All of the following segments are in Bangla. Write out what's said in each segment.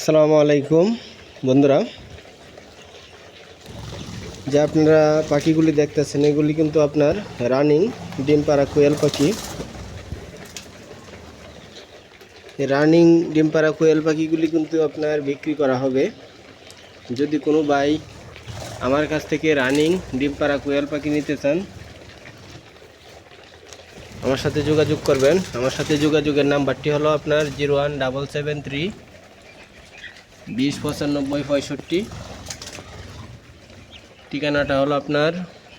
আসসালামু আলাইকুম বন্ধুরা, যে আপনারা পাখিগুলি দেখতেছেন এগুলি কিন্তু আপনার রানিং ডিম পাড়া কোয়েল পাখি। রানিং ডিম পাড়া কোয়েল পাখিগুলি কিন্তু আপনার বিক্রি করা হবে। যদি কোনো ভাই আমার কাছ থেকে রানিং ডিম পাড়া কোয়েল পাখি নিতে চান, আমার সাথে যোগাযোগ করবেন। আমার সাথে যোগাযোগের নাম্বারটি হলো আপনার 01773 20 95 65। ঠিকানাটা হলো আপনার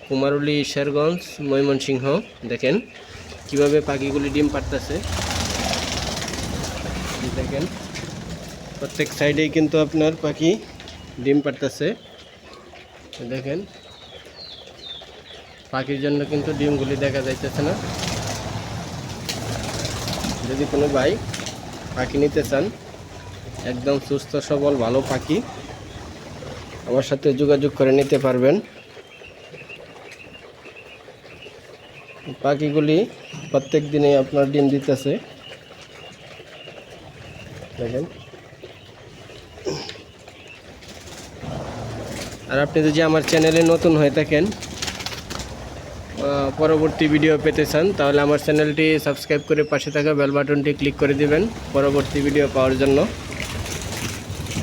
কুমারুলি ঈশ্বরগঞ্জ, ময়মনসিংহ। দেখেন কিভাবে পাখিগুলি ডিম পাড়তেছে। দেখেন প্রত্যেক সাইডেই কিন্তু আপনার পাখি ডিম পাড়তেছে। দেখেন পাখির জন্য কিন্তু ডিমগুলি দেখা যাইতেছে না। যদি কোনো ভাই পাখি নিতে চান, একদম সুস্থ সবল ভালো পাখি, আমার সাথে যোগাযোগ করে নিতে পারবেন। পাখিগুলি প্রত্যেক দিনে আপনার ডিম দিতেছে। দেখেন, আর আপনি যদি আমার চ্যানেলে নতুন হয়ে থাকেন, পরবর্তী ভিডিও পেতে চান, তাহলে আমার চ্যানেলটি সাবস্ক্রাইব করে পাশে থাকা বেল বাটনটি ক্লিক করে দিবেন পরবর্তী ভিডিও পাওয়ার জন্য।